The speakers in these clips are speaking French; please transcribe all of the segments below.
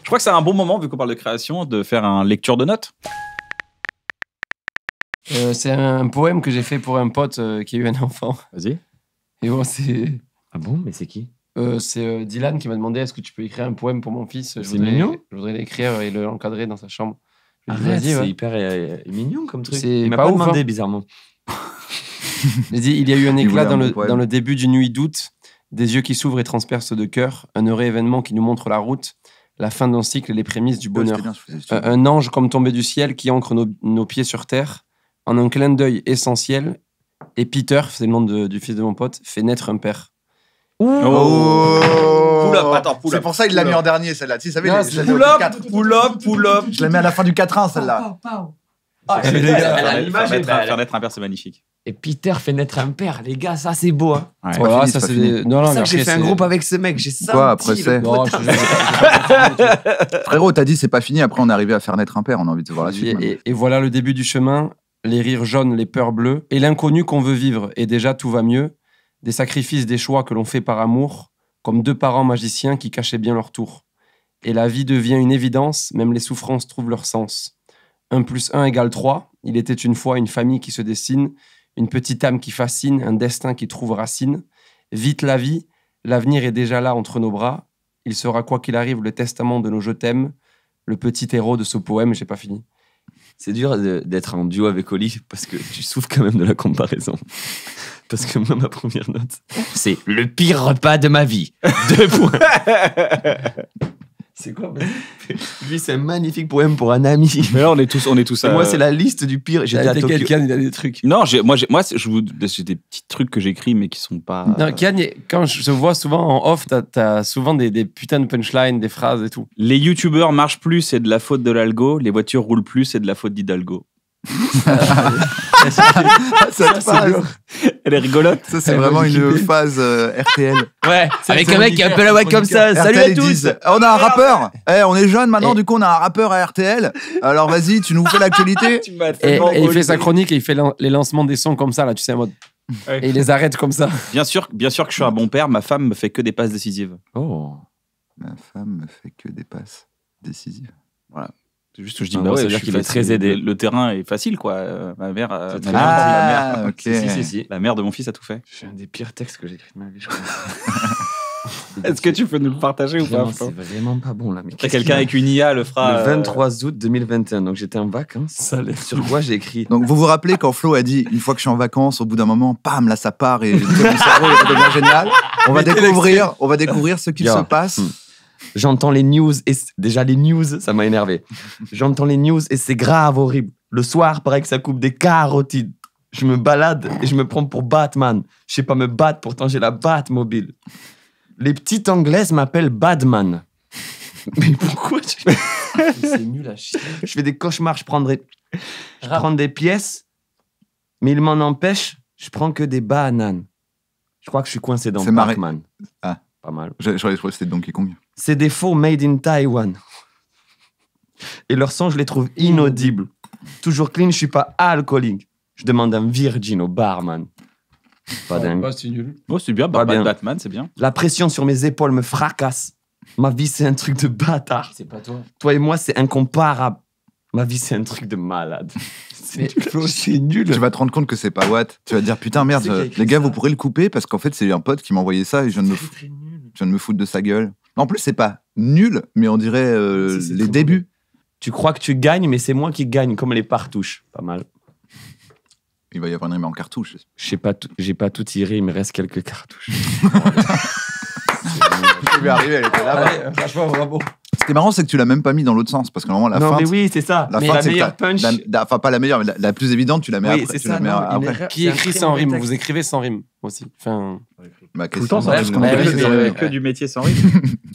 Je crois que c'est un bon moment, vu qu'on parle de création, de faire un lecture de notes. C'est un poème que j'ai fait pour un pote qui a eu un enfant. Vas-y. Et bon, c'est... Ah bon, mais c'est qui? C'est Dylan qui m'a demandé est-ce que tu peux écrire un poème pour mon fils. C'est mignon. Je voudrais l'écrire et l'encadrer dans sa chambre. Arrête, Vas-y, c'est ouais. hyper mignon comme truc. C'est Il m'a pas pas ouf, demandé, hein. bizarrement. Il dit, il y a eu un Il éclat voulait un bon poème. dans le début d'une nuit d'août, des yeux qui s'ouvrent et transpercent de cœur, un heureux événement qui nous montre la route, la fin d'un cycle et les prémices du bonheur. Un ange comme tombé du ciel qui ancre nos pieds sur terre, en un clin d'œil essentiel, et Peter, c'est le nom du fils de mon pote, fait naître un père. Oh Pull up, attends, pull up. C'est pour ça qu'il l'a mis en dernier, celle-là. Tu sais, Non, je la mets Pull au up, 4. pull up, pull up. Je la mets à la fin du 4-1, celle-là. Ah, C'est les vrai, gars, faire l'image naître- est belle. faire naître un père, c'est magnifique. Et Peter fait naître un père, les gars, ça c'est beau. Hein. Ouais. Voilà, fini, ça c'est c'est pas fini. des... Non, non, C'est ça mais que j'ai après, fait un c'est- groupe avec ce mec, j'ai senti Quoi, après, le c'est Non, potin. Frérot, t'as dit c'est pas fini, après on est arrivé à faire naître un père, on a envie de voir la suite. maintenant. Et voilà le début du chemin, les rires jaunes, les peurs bleues, et l'inconnu qu'on veut vivre, et déjà tout va mieux, des sacrifices, des choix que l'on fait par amour, comme deux parents magiciens qui cachaient bien leur tour. Et la vie devient une évidence, même les souffrances trouvent leur sens. 1 + 1 = 3, il était une fois une famille qui se dessine, une petite âme qui fascine, un destin qui trouve racine. Vite la vie, l'avenir est déjà là entre nos bras, il sera quoi qu'il arrive le testament de nos je t'aime, le petit héros de ce poème, j'ai pas fini. C'est dur d'être en duo avec Oli parce que tu souffres quand même de la comparaison. Parce que moi, ma première note, c'est le pire repas de ma vie. 2 points. C'est quoi? Lui, c'est un magnifique poème pour un ami. Mais là, on est tous Et moi, c'est la liste du pire. J'étais à Tokyo. Quelqu'un, il a des trucs. Non, j'ai des petits trucs que j'écris, mais qui sont pas. Non, Kian, quand je te vois souvent en off, t'as souvent des putains de punchlines, des phrases et tout. Les youtubeurs marchent plus, c'est de la faute de l'algo. Les voitures roulent plus, c'est de la faute d'Hidalgo. Cette phase, Elle est rigolote. ça c'est vraiment une phase RTL. Ouais, avec un mec qui a un peu la voix comme ça. Salut à RTL, ils tous. disent, on a un rappeur. On est jeune maintenant, du coup on a un rappeur à RTL. Alors vas-y, tu nous fais l'actualité. Et il fait sa chronique et il fait les lancements des sons comme ça, là, tu sais, en mode. Ouais. Et il les arrête comme ça. Bien sûr que je suis un bon père. Ma femme me fait que des passes décisives. Oh. Ma femme me fait que des passes décisives. C'est juste que je dis, Ah, bah bon, ça ouais, veut dire qu'il est très aidé. Le terrain est facile, quoi. Ma mère, C'est ma très mère, Ah, ok. Si. la mère de mon fils a tout fait. C'est un des pires textes que j'ai écrit de ma vie, je crois. Est-ce que tu peux nous le partager ou pas Vraiment, c'est vraiment pas bon là. Mais Après, qu'est-ce quelqu'un qu'il avec une IA le fera. a Le 23 août 2021, donc j'étais en vacances. Sur quoi j'ai écrit? Donc vous vous rappelez quand Flo a dit une fois que je suis en vacances, au bout d'un moment, pam, là ça part et tout mon cerveau il redevient génial. On va découvrir ce qu'il Yo. se passe. J'entends les news et déjà les news, ça m'a énervé. J'entends les news et c'est grave horrible. Le soir, pareil que ça coupe des carotides. Je me balade et je me prends pour Batman. Je sais pas me battre, pourtant j'ai la Batmobile. Les petites anglaises m'appellent Badman. Mais pourquoi C'est nul à chier. je fais des cauchemars, je prends des pièces, mais il m'en empêche, je prends que des bananes. Je crois que je suis coincé dans C'est marré. Pac-Man. Ah. Pas mal. Je crois que c'était Donkey Kong. C'est des faux made in Taiwan. Et leurs sons, je les trouve inaudibles. Toujours clean, je suis pas alcoolique. Je demande un virgin au barman. Pas dingue. Bah, c'est nul. Oh, c'est bien, Pas bien. Batman, c'est bien. La pression sur mes épaules me fracasse. Ma vie, c'est un truc de bâtard. C'est pas toi. Toi et moi, c'est incomparable. Ma vie, c'est un truc de malade. Mais Flo, c'est nul. Tu vas te rendre compte que c'est pas Watt. Tu vas te dire putain merde, C'est qui a écrit les gars ça vous pourrez le couper parce qu'en fait c'est un pote qui m'a envoyé ça et je viens de me foutre de sa gueule. En plus c'est pas nul, mais on dirait C'est les trop débuts. Tu crois que tu gagnes, mais c'est moi qui gagne, comme les partouches. Pas mal. Il va y avoir une rime en cartouche. Je sais pas, j'ai pas tout tiré, il me reste quelques cartouches. Je vais arriver, elle était là. Ouais, franchement, bravo. Ce qui est marrant c'est que tu l'as même pas mis dans l'autre sens parce que normalement la non, fin. mais oui, c'est ça. La Mais fin, la c'est que meilleure t'as- punch. enfin pas la meilleure, mais la plus évidente tu la mets Oui, après. c'est Tu ça. la mets non, après. Qui écrit sans rime? Vous écrivez sans rime aussi. Enfin... Bah, Tout le temps, question, ça parce rime. qu'on Ouais, est oui, obligé de mais- dire- que du métier sans rime.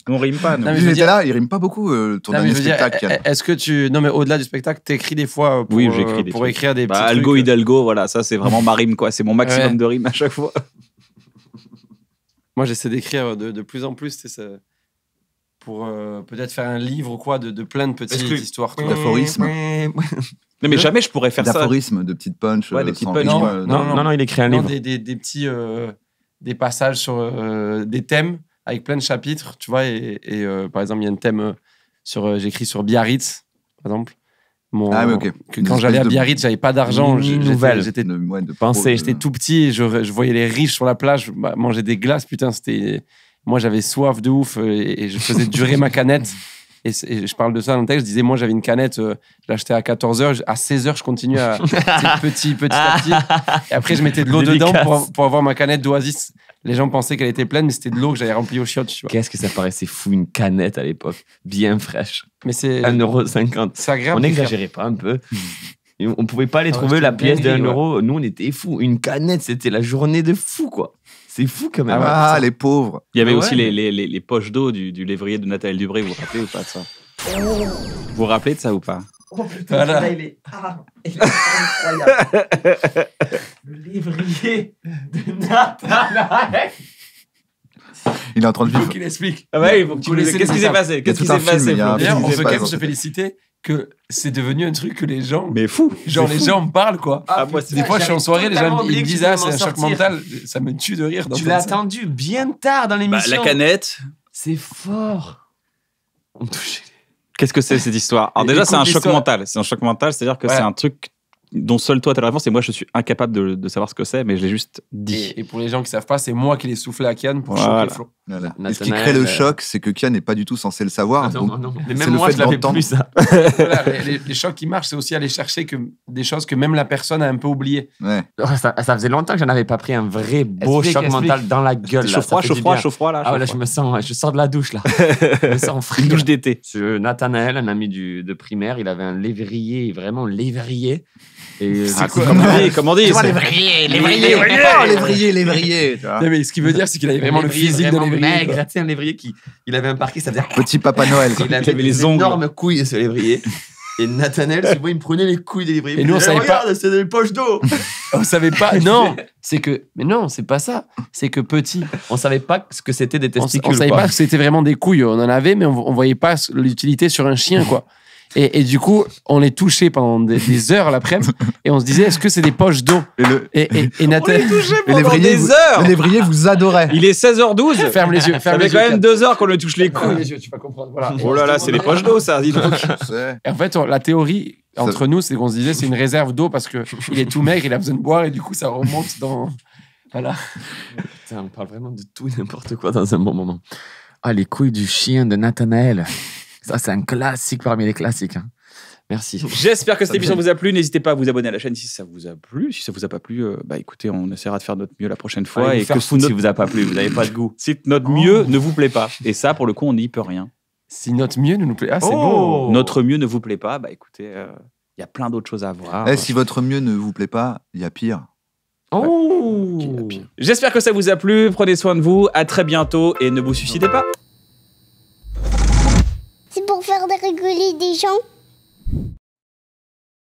On rime pas, nous. Non, mais Lui, je il veux était dire- là, il rime pas beaucoup ton Non, mais dernier je veux dire, spectacle. Yann. est-ce que tu... Non, mais au-delà du spectacle, t'écris des fois pour, Oui, j'écris des pour trucs. écrire des petits Algo, trucs. Hidalgo, voilà, ça c'est vraiment ma rime, quoi. C'est mon maximum Ouais. de rimes à chaque fois. Moi, j'essaie d'écrire de plus en plus, tu sais, ça... pour peut-être faire un livre ou quoi de plein de petites Est-ce que- histoires. tu vois. D'aphorismes. Non, mais jamais je pourrais faire ça. D'aphorismes, de petites punches. Ouais, des petites sans punches. rime, Non, il écrit un Non, livre. des petits des passages sur des thèmes avec plein de chapitres, tu vois, et par exemple, il y a un thème j'écris sur Biarritz, par exemple. Ah oui, ok. Que quand j'allais à Biarritz, j'avais pas d'argent. Nouvelle. J'étais Pensez. j'étais tout petit et je voyais les riches sur la plage manger des glaces. Putain, moi, j'avais soif de ouf et je faisais durer ma canette. Et je parle de ça dans le texte. Je disais, moi, j'avais une canette, je l'achetais à 14h. À 16h, je continuais à petit à petit. Et après, je mettais de l'eau dedans pour avoir ma canette d'Oasis. Les gens pensaient qu'elle était pleine, mais c'était de l'eau que j'avais remplie aux chiottes. Tu vois. Qu'est-ce que ça paraissait fou, une canette à l'époque. Bien fraîche. Mais c'est 1,50 €. C'est agréable. On n'exagérait pas un peu. Et on pouvait pas aller trouver la pièce de 1 €. Nous, on était fous. Une canette, c'était la journée de fou, quoi. C'est fou quand même. Ah, les pauvres. Il y avait Ah aussi ouais. les poches d'eau du lévrier de Nathalie Dubré, vous vous rappelez ou pas de ça? Vous vous rappelez de ça ou pas? Oh putain, Voilà. il est incroyable. Le lévrier de Nathanaël. Il est en train de Il faut vivre. qu'il explique. Ah ouais, il faut que tu Vous me- laissez Qu'est-ce le qui s'est message. passé? Qu'est-ce qui tout un s'est film, passé? il y a un Flo D'ailleurs, film. on disait peut pas quand même ça. se féliciter que c'est devenu un truc que les gens. Mais fou. Genre, les gens en parlent, quoi. Ah, moi, c'est Des fois, je suis en soirée, les gens ils me disent, ah, c'est un choc sortir. mental. Ça me tue de rire. Tu l'as attendu bien tard dans Bah, l'émission. la canette. C'est fort. On me touchait. Qu'est-ce que c'est cette histoire? Alors Et déjà, écoute c'est un choc l'histoire. mental. C'est un choc mental, c'est-à-dire que Ouais. c'est un truc dont seul toi t'as la réponse et moi je suis incapable de savoir ce que c'est, mais je l'ai juste dit. Et pour les gens qui savent pas, c'est moi qui l'ai soufflé à Kian pour Voilà. choquer Flo. Voilà. Et ce qui Nathanaël, crée le choc, c'est que Kian n'est pas du tout censé le savoir. Ah, non, Donc, non. Mais c'est même le moi, fait je l'avais d'entendre. plus, ça. Voilà, les chocs qui marchent, c'est aussi aller chercher des choses que même la personne a un peu oubliées. ouais. Ça faisait longtemps que j'en avais pas pris un vrai beau Explique, choc explique. mental dans la gueule. là. Chaud-froid, Ça fait du chaud-froid, bien. chaud-froid là. Ah ouais, là, chaud-froid. je sors de la douche, là. Je me sens frais. Une douche d'été. Ce Nathanaël, un ami de primaire, il avait un lévrier, vraiment lévrier. Et Ah, quoi comment on dit Tu vois, c'est- lévrier, les vrillés, tu vois. Non, mais ce qui veut dire, c'est qu'il avait vraiment le physique de vraiment l'évrier. maigre. Tu sais, un lévrier il avait un parquet, ça veut dire Petit Papa Noël. il avait avait les des ongles. énormes couilles, ce lévrier. Et Nathanaël, souvent, il me prenait les couilles des lévriers. Et nous, on savait pas. Regarde, c'est des poches d'eau. On savait pas. Non, c'est que. Mais non, c'est pas ça. C'est que petit. On savait pas ce que c'était des On testicules. savait quoi. pas que c'était vraiment des couilles. On en avait, mais on voyait pas l'utilité sur un chien, quoi. Et du coup, on les touchait pendant des heures l'après-midi et on se disait, est-ce que c'est des poches d'eau? Et le- Et Nathan, et lévrier, vous- heures. le lévrier vous adorait. Il est 16h12. ferme les yeux. Ça Ferme fait les quand yeux. même 2 heures qu'on lui touche les Ferme couilles. les yeux, tu vas comprendre. Voilà. Oh là là, c'est les poches d'eau ça, dis donc. C'est- Et en fait, la théorie entre nous, c'est qu'on se disait, c'est une réserve d'eau parce que il est tout maigre, il a besoin de boire et du coup, ça remonte dans. Voilà. Putain, on parle vraiment de tout et n'importe quoi dans un bon moment. Ah, les couilles du chien de Nathanaël. Ça, c'est un classique parmi les classiques. hein. Merci. J'espère que cette émission vous a plu. N'hésitez pas à vous abonner à la chaîne si ça vous a plu. Si ça vous a pas plu, bah écoutez, on essaiera de faire notre mieux la prochaine fois. Allez Et vous faire que foutre notre, si vous a pas plu, vous n'avez pas de goût. si notre mieux ne vous plaît pas. Et ça, pour le coup, on n'y peut rien. Si notre mieux nous plaît. Ah, c'est Oh. beau. Notre mieux ne vous plaît pas, bah écoutez, il y a plein d'autres choses à voir. Eh, si votre mieux ne vous plaît pas, il y a pire. Oh J'espère que ça vous a plu. Prenez soin de vous. À très bientôt et ne vous suicidez pas. C'est pour faire rigoler des gens.